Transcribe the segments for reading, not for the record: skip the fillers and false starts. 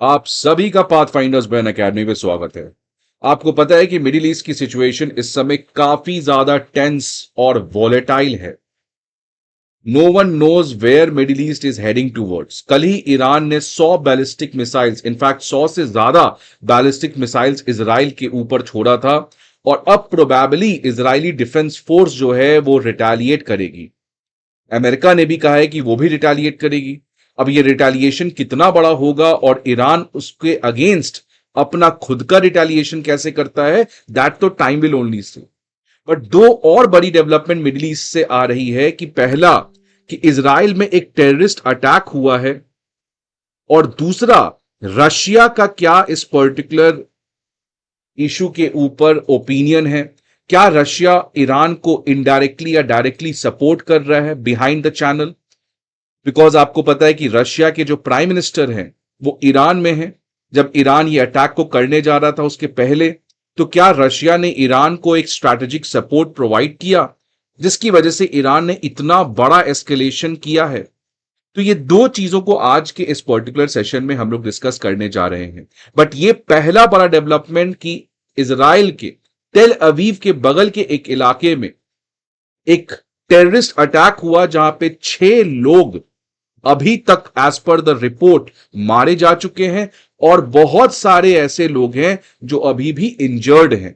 आप सभी का पाथफाइंडर्स ब्रेन एकेडमी में स्वागत है। आपको पता है कि मिडिल ईस्ट की सिचुएशन इस समय काफी ज्यादा टेंस और वॉलेटाइल है। No one knows where Middle East is heading towards. कल ही ईरान ने 100 बैलिस्टिक मिसाइल्स, इनफैक्ट 100 से ज्यादा बैलिस्टिक मिसाइल्स इजराइल के ऊपर छोड़ा था और अब प्रोबेबली इजरायली डिफेंस फोर्स जो है वो रिटेलिएट करेगी। अमेरिका ने भी कहा है कि वो भी रिटेलिएट करेगी। अब ये रिटेलिएशन कितना बड़ा होगा और ईरान उसके अगेंस्ट अपना खुद का रिटेलिएशन कैसे करता है, दैट तो time will only see. But दो और बड़ी डेवलपमेंट मिडिल ईस्ट से आ रही है कि पहला कि इजराइल में एक टेररिस्ट अटैक हुआ है और दूसरा रशिया का क्या इस पर्टिकुलर इशू के ऊपर ओपिनियन है। क्या रशिया ईरान को इनडायरेक्टली या डायरेक्टली सपोर्ट कर रहा है बिहाइंड द चैनल? बिकॉज आपको पता है कि रशिया के जो प्राइम मिनिस्टर हैं वो ईरान में हैं। जब ईरान ये अटैक को करने जा रहा था उसके पहले, तो क्या रशिया ने ईरान को एक स्ट्रैटेजिक सपोर्ट प्रोवाइड किया जिसकी वजह से ईरान ने इतना बड़ा एस्केलेशन किया है? तो ये दो चीजों को आज के इस पर्टिकुलर सेशन में हम लोग डिस्कस करने जा रहे हैं। बट ये पहला बड़ा डेवलपमेंट कि इजराइल के तेल अवीव के बगल के एक इलाके में एक टेररिस्ट अटैक हुआ जहां पे 6 लोग अभी तक एज पर द रिपोर्ट मारे जा चुके हैं और बहुत सारे ऐसे लोग हैं जो अभी भी इंजर्ड हैं।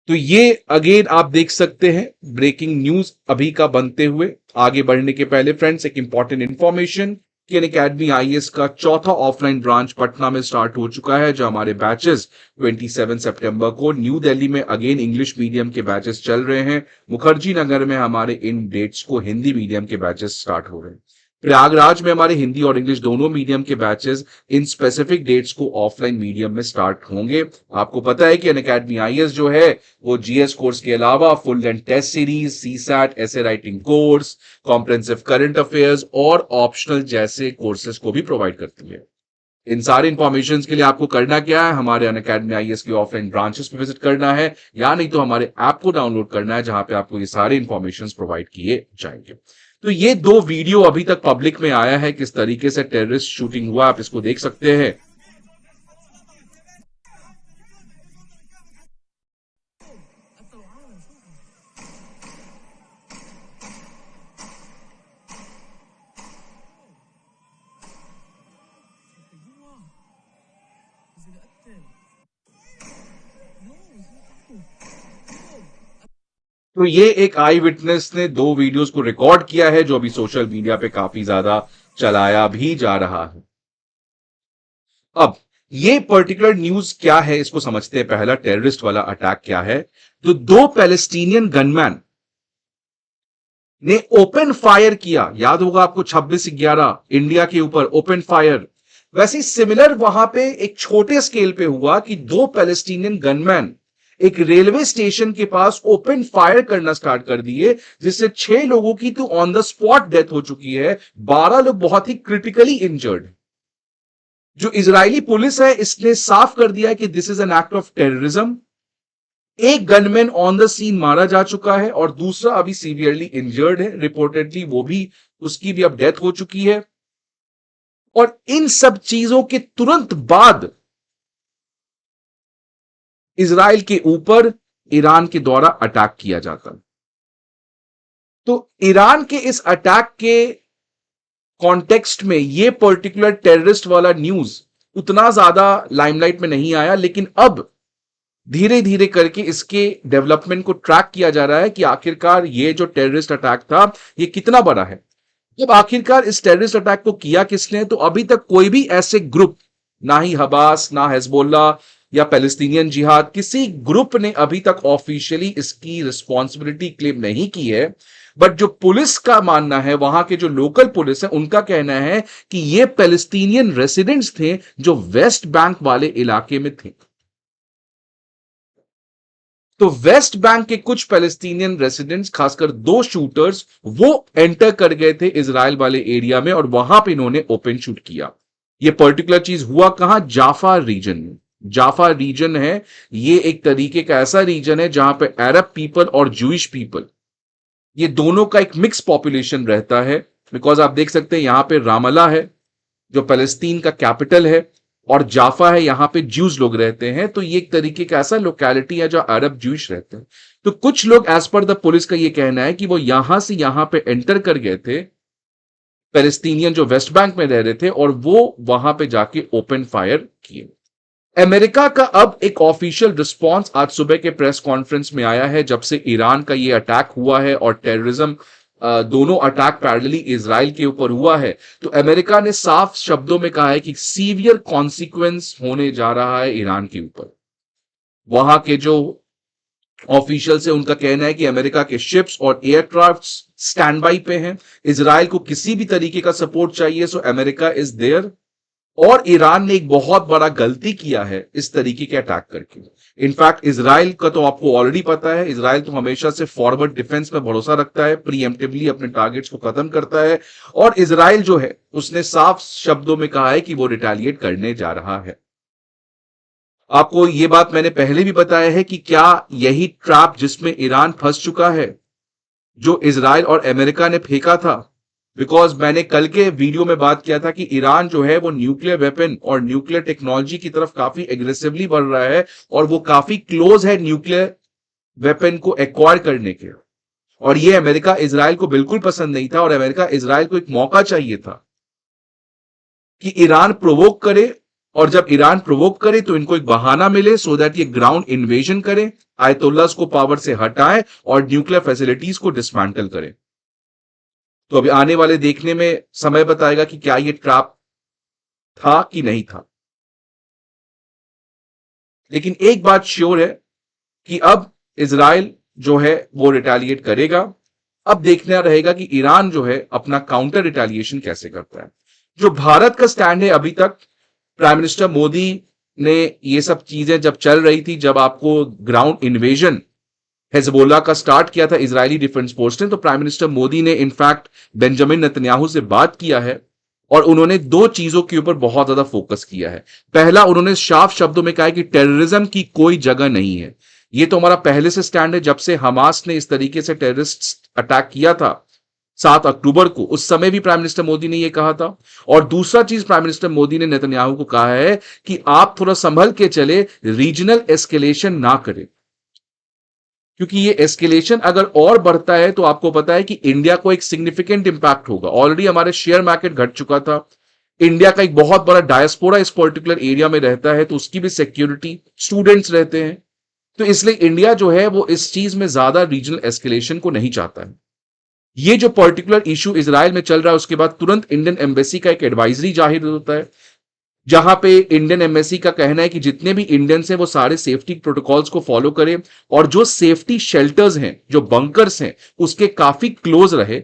तो ये अगेन आप देख सकते हैं ब्रेकिंग न्यूज अभी का बनते हुए। आगे बढ़ने के पहले फ्रेंड्स एक इंपॉर्टेंट इंफॉर्मेशन कि अकेडमी आईएएस का चौथा ऑफलाइन ब्रांच पटना में स्टार्ट हो चुका है, जो हमारे बैचेस 27 सितंबर को न्यू दिल्ली में अगेन इंग्लिश मीडियम के बैचेस चल रहे हैं। मुखर्जी नगर में हमारे इन डेट्स को हिंदी मीडियम के बैचेस स्टार्ट हो रहे हैं। प्रयागराज में हमारे हिंदी और इंग्लिश दोनों मीडियम के बैचेस इन स्पेसिफिक डेट्स को ऑफलाइन मीडियम में स्टार्ट होंगे। आपको पता है कि अनअकैडमी आईएएस जो है वो जीएस कोर्स के अलावा full length test series, CSAT, ऐसे writing course, comprehensive current affairs और ऑप्शनल जैसे कोर्सेज को भी प्रोवाइड करती है। इन सारे इंफॉर्मेशन के लिए आपको करना क्या है, हमारे अनअकैडमी आईएएस की ऑफलाइन ब्रांचेस पे विजिट करना है या नहीं तो हमारे ऐप को डाउनलोड करना है जहां पे आपको ये सारे इंफॉर्मेशन प्रोवाइड किए जाएंगे। तो ये दो वीडियो अभी तक पब्लिक में आया है, किस तरीके से टेररिस्ट शूटिंग हुआ, आप इसको देख सकते हैं। तो ये एक आई विटनेस ने दो वीडियोस को रिकॉर्ड किया है जो अभी सोशल मीडिया पे काफी ज्यादा चलाया भी जा रहा है। अब ये पर्टिकुलर न्यूज क्या है इसको समझते हैं। पहला टेररिस्ट वाला अटैक क्या है, तो दो पैलेस्टीनियन गनमैन ने ओपन फायर किया। याद होगा आपको 26/11 इंडिया के ऊपर ओपन फायर। वैसे सिमिलर वहां पे एक छोटे स्केल पे हुआ कि दो पैलेस्टीनियन गनमैन एक रेलवे स्टेशन के पास ओपन फायर करना स्टार्ट कर दिए, जिससे 6 लोगों की तो ऑन द स्पॉट डेथ हो चुकी है, 12 लोग बहुत ही क्रिटिकली इंजर्ड। जो इजरायली पुलिस है इसने साफ कर दिया कि this is an act of terrorism. एक गनमैन ऑन द सीन मारा जा चुका है और दूसरा अभी सीवियरली इंजर्ड है, रिपोर्टेडली वो भी, उसकी भी अब डेथ हो चुकी है। और इन सब चीजों के तुरंत बाद इजराइल के ऊपर ईरान के द्वारा अटैक किया जाता। तो ईरान के इस अटैक के कॉन्टेक्स्ट में ये पर्टिकुलर टेररिस्ट वाला न्यूज उतना ज्यादा लाइमलाइट में नहीं आया, लेकिन अब धीरे धीरे करके इसके डेवलपमेंट को ट्रैक किया जा रहा है कि आखिरकार ये जो टेररिस्ट अटैक था ये कितना बड़ा है। जब आखिरकार इस टेररिस्ट अटैक को किया किसने, तो अभी तक कोई भी ऐसे ग्रुप, ना ही हबास, ना हिजबुल्ला या पैलेस्टीनियन जिहाद, किसी ग्रुप ने अभी तक ऑफिशियली इसकी रिस्पॉन्सिबिलिटी क्लेम नहीं की है। बट जो पुलिस का मानना है, वहां के जो लोकल पुलिस है उनका कहना है कि ये पैलेस्टीनियन रेसिडेंट्स थे जो वेस्ट बैंक वाले इलाके में थे। तो वेस्ट बैंक के कुछ पैलेस्टीनियन रेसिडेंट्स, खासकर दो शूटर्स, वो एंटर कर गए थे इजराइल वाले एरिया में और वहां पे इन्होंने ओपन शूट किया। ये पर्टिकुलर चीज हुआ कहां, जाफा रीजन में। जाफा रीजन है ये एक तरीके का ऐसा रीजन है जहां पे अरब पीपल और जूइश पीपल, ये दोनों का एक मिक्स पॉपुलेशन रहता है। बिकॉज आप देख सकते हैं यहां पे रामल्ला है, जो पैलेस्तीन का कैपिटल है, और जाफा है, यहां पे ज्यूज लोग रहते हैं। तो ये एक तरीके का ऐसा लोकेलिटी है जो अरब ज्यूश रहते हैं। तो कुछ लोग एज पर द पुलिस का ये कहना है कि वो यहां से यहां पे एंटर कर गए थे, पैलेस्तीनियन जो वेस्ट बैंक में रह रहे थे, और वो वहां पे जाके ओपन फायर किए। अमेरिका का अब एक ऑफिशियल रिस्पांस आज सुबह के प्रेस कॉन्फ्रेंस में आया है, जब से ईरान का ये अटैक हुआ है और टेररिज्म, दोनों अटैक पैरेलली इजराइल के ऊपर हुआ है। तो अमेरिका ने साफ शब्दों में कहा है कि सीवियर कॉन्सिक्वेंस होने जा रहा है ईरान के ऊपर। वहां के जो ऑफिशियल है उनका कहना है कि अमेरिका के शिप्स और एयरक्राफ्ट स्टैंड बाई पे हैं। इजराइल को किसी भी तरीके का सपोर्ट चाहिए, सो अमेरिका इज देयर। और ईरान ने एक बहुत बड़ा गलती किया है इस तरीके के अटैक करके। इनफैक्ट इजराइल का तो आपको ऑलरेडी पता है, इजराइल तो हमेशा से फॉरवर्ड डिफेंस में भरोसा रखता है, प्रीएम्प्टिवली अपने टारगेट्स को खत्म करता है। और इजराइल जो है उसने साफ शब्दों में कहा है कि वो रिटेलिएट करने जा रहा है। आपको ये बात मैंने पहले भी बताया है कि क्या यही ट्रैप जिसमें ईरान फंस चुका है, जो इजराइल और अमेरिका ने फेंका था। बिकॉज मैंने कल के वीडियो में बात किया था कि ईरान जो है वो न्यूक्लियर वेपन और न्यूक्लियर टेक्नोलॉजी की तरफ काफी एग्रेसिवली बढ़ रहा है, और वो काफी क्लोज है न्यूक्लियर वेपन को एक्वायर करने के। और ये अमेरिका इजराइल को बिल्कुल पसंद नहीं था, और अमेरिका इजराइल को एक मौका चाहिए था कि ईरान प्रोवोक करे, और जब ईरान प्रोवोक करे तो इनको एक बहाना मिले सो दैट ये ग्राउंड इन्वेजन करें, आयतुल्लाह को पावर से हटाएं और न्यूक्लियर फैसिलिटीज को डिसमेंटल करें। तो अभी आने वाले देखने में समय बताएगा कि क्या ये ट्रैप था कि नहीं था। लेकिन एक बात श्योर है कि अब इजराइल जो है वो रिटेलिएट करेगा। अब देखना रहेगा कि ईरान जो है अपना काउंटर रिटेलिएशन कैसे करता है। जो भारत का स्टैंड है अभी तक, प्राइम मिनिस्टर मोदी ने ये सब चीजें जब चल रही थी, जब आपको ग्राउंड इन्वेजन हिजबुल्लाह का स्टार्ट किया था इजरायली डिफेंस फोर्स ने, तो प्राइम मिनिस्टर मोदी ने इनफैक्ट बेंजामिन नेतन्याहू से बात किया है, और उन्होंने दो चीजों के ऊपर बहुत ज्यादा फोकस किया है। पहला, उन्होंने साफ शब्दों में कहा है कि टेररिज्म की कोई जगह नहीं है। ये तो हमारा पहले से स्टैंड है, जब से हमास ने इस तरीके से टेररिस्ट अटैक किया था 7 अक्टूबर को, उस समय भी प्राइम मिनिस्टर मोदी ने यह कहा था। और दूसरा चीज प्राइम मिनिस्टर मोदी ने नेतन्याहू को कहा है कि आप थोड़ा संभल के चले, रीजनल एस्केलेशन ना करें, क्योंकि ये एस्केलेशन अगर और बढ़ता है तो आपको पता है कि इंडिया को एक सिग्निफिकेंट इंपैक्ट होगा। ऑलरेडी हमारे शेयर मार्केट घट चुका था, इंडिया का एक बहुत बड़ा डायस्पोरा इस पर्टिकुलर एरिया में रहता है, तो उसकी भी सिक्योरिटी, स्टूडेंट्स रहते हैं, तो इसलिए इंडिया जो है वो इस चीज में ज्यादा रीजनल एस्केलेशन को नहीं चाहता है। ये जो पर्टिकुलर इशू इजराइल में चल रहा है, उसके बाद तुरंत इंडियन एम्बेसी का एक एडवाइजरी जाहिर होता है, जहां पे इंडियन एम्बेसी का कहना है कि जितने भी इंडियंस हैं वो सारे सेफ्टी प्रोटोकॉल्स को फॉलो करें, और जो सेफ्टी शेल्टर्स हैं, जो बंकर्स हैं, उसके काफी क्लोज रहे।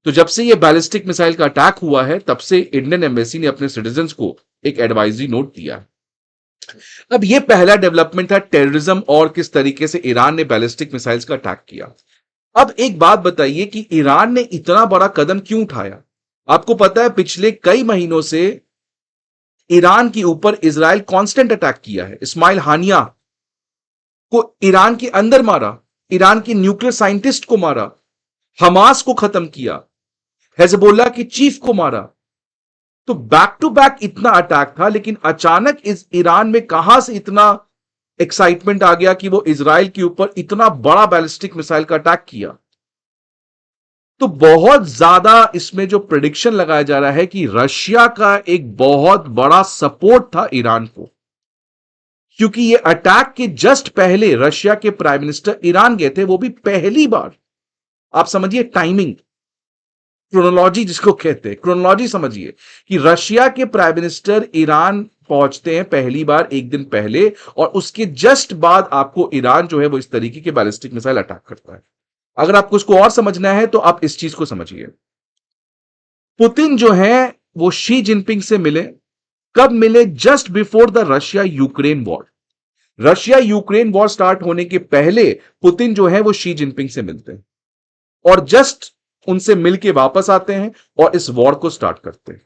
तो जब से ये बैलिस्टिक मिसाइल का अटैक हुआ है, तब से इंडियन एम्बेसी ने अपने सिटीजन्स को एक एडवाइजरी नोट दिया। अब ये पहला डेवलपमेंट था टेररिज्म और किस तरीके से ईरान ने बैलिस्टिक मिसाइल्स का अटैक किया। अब एक बात बताइए कि ईरान ने इतना बड़ा कदम क्यों उठाया। आपको पता है पिछले कई महीनों से ईरान के ऊपर इजराइल कांस्टेंट अटैक किया है। इस्माइल हानिया को ईरान के अंदर मारा, ईरान के न्यूक्लियर साइंटिस्ट को मारा, हमास को खत्म किया, हिजबुल्लाह के चीफ को मारा। तो बैक टू बैक इतना अटैक था, लेकिन अचानक इस ईरान में कहां से इतना एक्साइटमेंट आ गया कि वो इजराइल के ऊपर इतना बड़ा बैलिस्टिक मिसाइल का अटैक किया। तो बहुत ज्यादा इसमें जो प्रेडिक्शन लगाया जा रहा है कि रशिया का एक बहुत बड़ा सपोर्ट था ईरान को, क्योंकि ये अटैक के जस्ट पहले रशिया के प्राइम मिनिस्टर ईरान गए थे, वो भी पहली बार। आप समझिए टाइमिंग, क्रोनोलॉजी जिसको कहते हैं, क्रोनोलॉजी समझिए कि रशिया के प्राइम मिनिस्टर ईरान पहुंचते हैं पहली बार एक दिन पहले, और उसके जस्ट बाद आपको ईरान जो है वो इस तरीके के बैलिस्टिक मिसाइल अटैक करता है। अगर आपको इसको और समझना है तो आप इस चीज को समझिए। पुतिन जो है वो शी जिनपिंग से मिले, कब मिले? Just before the Russia Ukraine war. Russia Ukraine war start होने के पहले पुतिन जो है वो शी जिनपिंग से मिलते हैं, और जस्ट उनसे मिलके वापस आते हैं और इस वॉर को स्टार्ट करते हैं।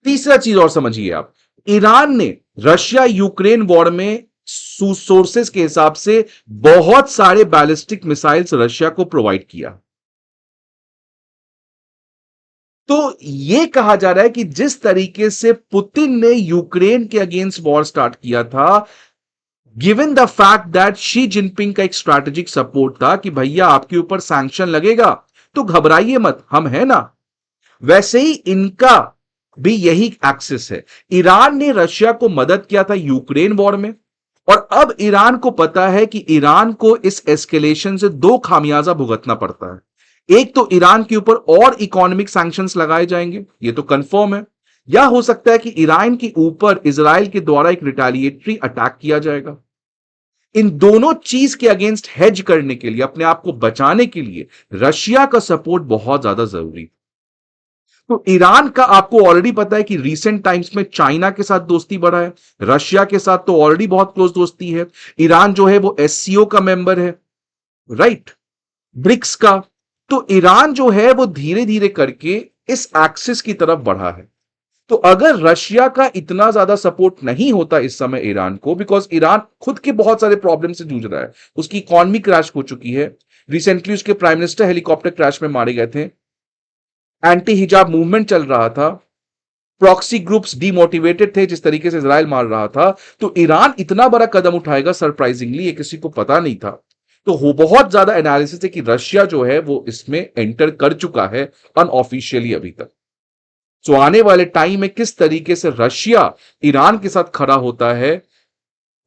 तीसरा चीज और समझिए आप, ईरान ने रशिया यूक्रेन वॉर में सोर्सेस के हिसाब से बहुत सारे बैलिस्टिक मिसाइल्स रशिया को प्रोवाइड किया। तो ये कहा जा रहा है कि जिस तरीके से पुतिन ने यूक्रेन के अगेंस्ट वॉर स्टार्ट किया था, given the fact that Xi Jinping का एक स्ट्रैटेजिक सपोर्ट था कि भैया आपके ऊपर सैंक्शन लगेगा तो घबराइए मत, हम है ना, वैसे ही इनका भी यही एक्सिस है। ईरान ने रशिया को मदद किया था यूक्रेन वॉर में, और अब ईरान को पता है कि ईरान को इस एस्केलेशन से दो खामियाजा भुगतना पड़ता है। एक तो ईरान के ऊपर और इकोनॉमिक सैंक्शंस लगाए जाएंगे, ये तो कंफर्म है, या हो सकता है कि ईरान के ऊपर इजराइल के द्वारा एक रिटेलिएटरी अटैक किया जाएगा। इन दोनों चीज के अगेंस्ट हेज करने के लिए, अपने आप को बचाने के लिए रशिया का सपोर्ट बहुत ज्यादा जरूरी है। तो ईरान का आपको ऑलरेडी पता है कि रीसेंट टाइम्स में चाइना के साथ दोस्ती बढ़ा है, रशिया के साथ तो ऑलरेडी बहुत क्लोज दोस्ती है। ईरान जो है वो एससीओ का मेंबर है, राइट, ब्रिक्स का। तो ईरान जो है वो धीरे धीरे करके इस एक्सिस की तरफ बढ़ा है। तो अगर रशिया का इतना ज्यादा सपोर्ट नहीं होता इस समय ईरान को, बिकॉज ईरान खुद के बहुत सारे प्रॉब्लम से जूझ रहा है, उसकी इकॉनमी क्रैश हो चुकी है, रिसेंटली उसके प्राइम मिनिस्टर हेलीकॉप्टर क्रैश में मारे गए थे, एंटी हिजाब मूवमेंट चल रहा था, प्रॉक्सी ग्रुप्स डीमोटिवेटेड थे जिस तरीके से इजराइल मार रहा था। तो ईरान इतना बड़ा कदम उठाएगा, सरप्राइजिंगली ये किसी को पता नहीं था। तो हो बहुत ज्यादा एनालिसिस है कि रशिया जो है वो इसमें एंटर कर चुका है अनऑफिशियली अभी तक। सो आने वाले टाइम में किस तरीके से रशिया ईरान के साथ खड़ा होता है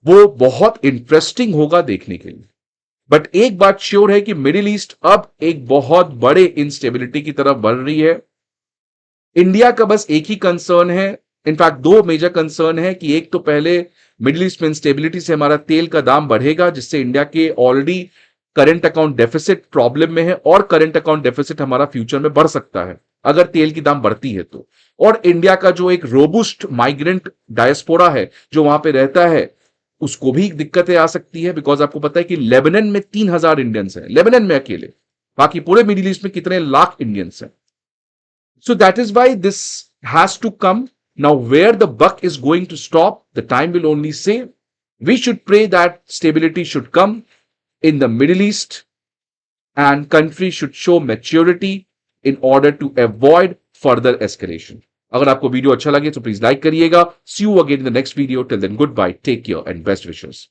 वो बहुत इंटरेस्टिंग होगा देखने के लिए। बट एक बात श्योर है कि मिडिल ईस्ट अब एक बहुत बड़े इंस्टेबिलिटी की तरफ बढ़ रही है। इंडिया का बस एक ही कंसर्न है, इनफैक्ट दो मेजर कंसर्न है, कि एक तो पहले मिडिल ईस्ट में इंस्टेबिलिटी से हमारा तेल का दाम बढ़ेगा, जिससे इंडिया के already current account deficit problem में है, और करंट अकाउंट डेफिसिट हमारा फ्यूचर में बढ़ सकता है अगर तेल की दाम बढ़ती है तो। और इंडिया का जो एक रोबुस्ट माइग्रेंट डायस्पोरा है जो वहां पे रहता है, उसको भी दिक्कतें आ सकती है, बिकॉज आपको पता है कि लेबनान में 3,000 इंडियंस हैं, लेबनान में अकेले, बाकी पूरे मिडिल ईस्ट में कितने लाख इंडियंस हैं। So that is why this has to come. Now, where the buck is going to stop, the time will only say. We should pray that stability should come in the Middle East, and countries should show maturity in order to avoid further escalation. अगर आपको video अच्छा लगे तो please like करिएगा। See you again in the next video. Till then, goodbye, take care and best wishes.